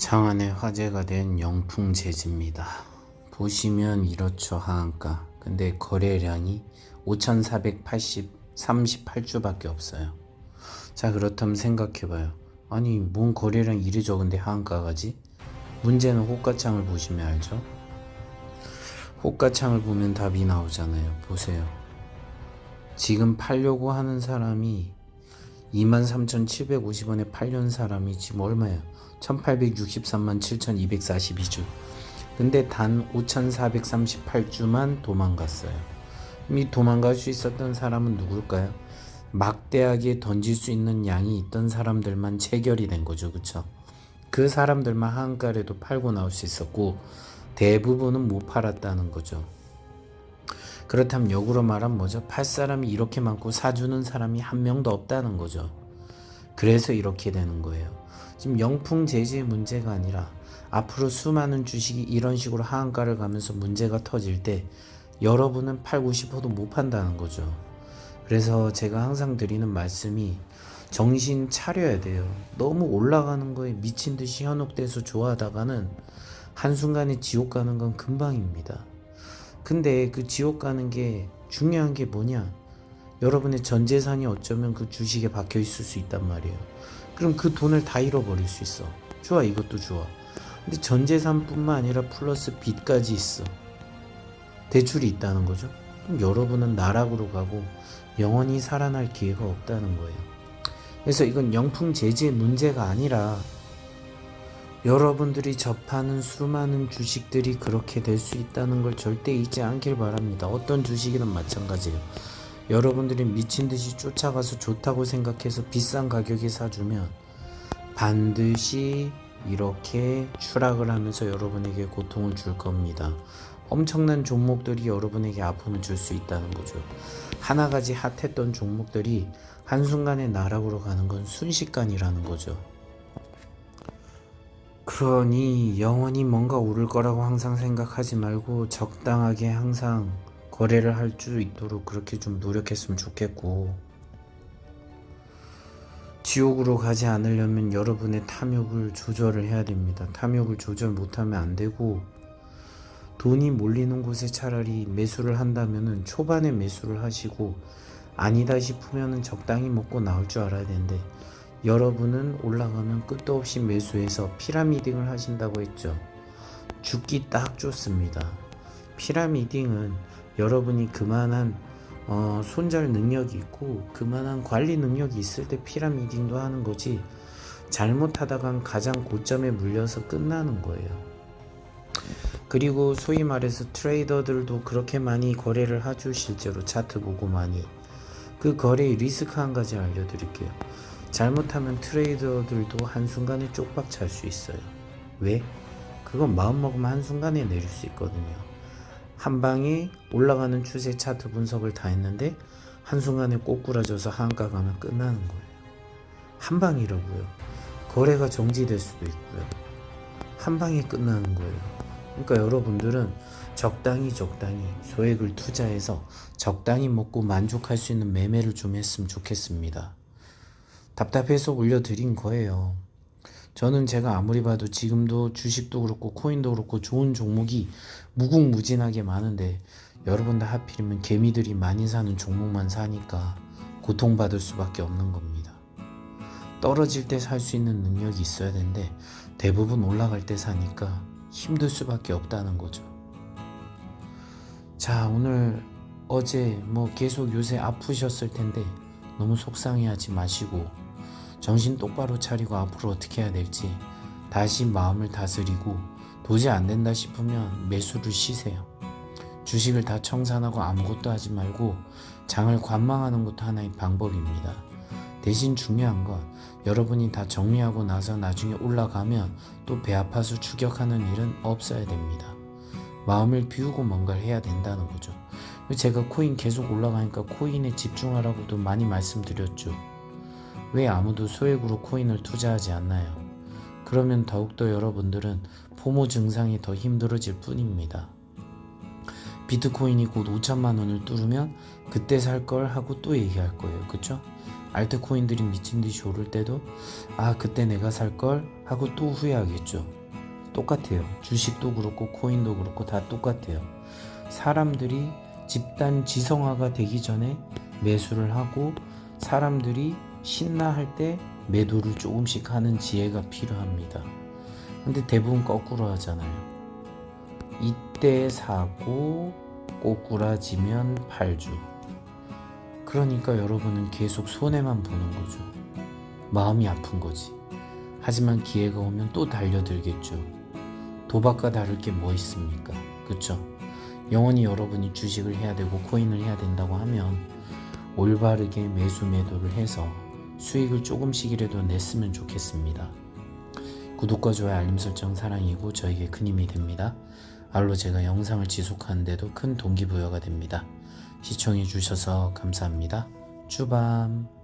장안의 화제가 된 영풍재즈입니다. 보시면 이렇죠. 하한가. 근데 거래량이 5,438주밖에 없어요. 자, 그렇다면 생각해봐요. 아니, 뭔 거래량 이리 적은데 하한가가지? 문제는 호가창을 보시면 알죠? 호가창을 보면 답이 나오잖아요. 보세요. 지금 팔려고 하는 사람이 23,750원에 팔려는 사람이 지금 얼마예요? 1863만 7,242주. 근데 단 5,438주만 도망갔어요. 이 도망갈 수 있었던 사람은 누굴까요? 막대하게 던질 수 있는 양이 있던 사람들만 체결이 된 거죠. 그쵸? 그 사람들만 한가래도 팔고 나올 수 있었고 대부분은 못 팔았다는 거죠. 그렇다면 역으로 말하면 뭐죠? 팔 사람이 이렇게 많고 사주는 사람이 한 명도 없다는 거죠. 그래서 이렇게 되는 거예요. 지금 영풍재즈의 문제가 아니라 앞으로 수많은 주식이 이런 식으로 하한가를 가면서 문제가 터질 때 여러분은 팔고 싶어도 못 판다는 거죠. 그래서 제가 항상 드리는 말씀이 정신 차려야 돼요. 너무 올라가는 거에 미친 듯이 현혹돼서 좋아하다가는 한순간에 지옥 가는 건 금방입니다. 근데 그 지옥 가는 게 중요한 게 뭐냐? 여러분의 전 재산이 어쩌면 그 주식에 박혀 있을 수 있단 말이에요. 그럼 그 돈을 다 잃어버릴 수 있어. 좋아, 이것도 좋아. 근데 전 재산뿐만 아니라 플러스 빚까지 있어. 대출이 있다는 거죠. 그럼 여러분은 나락으로 가고 영원히 살아날 기회가 없다는 거예요. 그래서 이건 영풍재즈의 문제가 아니라 여러분들이 접하는 수많은 주식들이 그렇게 될 수 있다는 걸 절대 잊지 않길 바랍니다. 어떤 주식이든 마찬가지예요. 여러분들이 미친듯이 쫓아가서 좋다고 생각해서 비싼 가격에 사주면 반드시 이렇게 추락을 하면서 여러분에게 고통을 줄 겁니다. 엄청난 종목들이 여러분에게 아픔을 줄 수 있다는 거죠. 하나같이 핫했던 종목들이 한순간에 나락으로 가는 건 순식간이라는 거죠. 그러니 영원히 뭔가 오를 거라고 항상 생각하지 말고 적당하게 항상 거래를 할 수 있도록 그렇게 좀 노력했으면 좋겠고, 지옥으로 가지 않으려면 여러분의 탐욕을 조절을 해야 됩니다. 탐욕을 조절 못하면 안 되고, 돈이 몰리는 곳에 차라리 매수를 한다면은 초반에 매수를 하시고 아니다 싶으면은 적당히 먹고 나올 줄 알아야 되는데, 여러분은 올라가면 끝도 없이 매수해서 피라미딩을 하신다고 했죠. 죽기 딱 좋습니다. 피라미딩은 여러분이 그만한 손절 능력이 있고 그만한 관리 능력이 있을 때 피라미딩도 하는 거지, 잘못하다간 가장 고점에 물려서 끝나는 거예요. 그리고 소위 말해서 트레이더들도 그렇게 많이 거래를 하죠. 실제로 차트 보고 많이. 그 거래의 리스크 한 가지 알려드릴게요. 잘못하면 트레이더들도 한순간에 쪽박 찰 수 있어요. 왜? 그건 마음먹으면 한순간에 내릴 수 있거든요. 한방에 올라가는 추세 차트 분석을 다 했는데 한순간에 꼬꾸라져서 하한가 가면 끝나는 거예요. 한방이라고요. 거래가 정지될 수도 있고요. 한방에 끝나는 거예요. 그러니까 여러분들은 적당히 소액을 투자해서 적당히 먹고 만족할 수 있는 매매를 좀 했으면 좋겠습니다. 답답해서 올려드린 거예요. 저는 제가 아무리 봐도 지금도 주식도 그렇고 코인도 그렇고 좋은 종목이 무궁무진하게 많은데 여러분들 하필이면 개미들이 많이 사는 종목만 사니까 고통받을 수밖에 없는 겁니다. 떨어질 때 살 수 있는 능력이 있어야 되는데 대부분 올라갈 때 사니까 힘들 수밖에 없다는 거죠. 자, 오늘 어제 계속 요새 아프셨을 텐데 너무 속상해하지 마시고 정신 똑바로 차리고 앞으로 어떻게 해야 될지 다시 마음을 다스리고, 도저히 안 된다 싶으면 매수를 쉬세요. 주식을 다 청산하고 아무것도 하지 말고 장을 관망하는 것도 하나의 방법입니다. 대신 중요한 건 여러분이 다 정리하고 나서 나중에 올라가면 또 배 아파서 추격하는 일은 없어야 됩니다. 마음을 비우고 뭔가를 해야 된다는 거죠. 제가 코인 계속 올라가니까 코인에 집중하라고도 많이 말씀드렸죠. 왜 아무도 소액으로 코인을 투자하지 않나요? 그러면 더욱더 여러분들은 포모 증상이 더 힘들어질 뿐입니다. 비트코인이 곧 5천만 원을 뚫으면 그때 살 걸 하고 또 얘기할 거예요. 그쵸? 알트코인들이 미친듯이 오를 때도 아 그때 내가 살 걸 하고 또 후회하겠죠. 똑같아요. 주식도 그렇고 코인도 그렇고 다 똑같아요. 사람들이 집단 지성화가 되기 전에 매수를 하고 사람들이 신나할 때 매도를 조금씩 하는 지혜가 필요합니다. 근데 대부분 거꾸로 하잖아요. 이때 사고 꼬꾸라지면 팔죠. 그러니까 여러분은 계속 손해만 보는 거죠. 마음이 아픈 거지. 하지만 기회가 오면 또 달려들겠죠. 도박과 다를 게 뭐 있습니까? 그쵸? 영원히 여러분이 주식을 해야 되고 코인을 해야 된다고 하면 올바르게 매수 매도를 해서 수익을 조금씩이라도 냈으면 좋겠습니다. 구독과 좋아요 알림 설정 사랑이고 저에게 큰 힘이 됩니다. 알로 제가 영상을 지속하는데도 큰 동기부여가 됩니다. 시청해 주셔서 감사합니다. 쭈밤.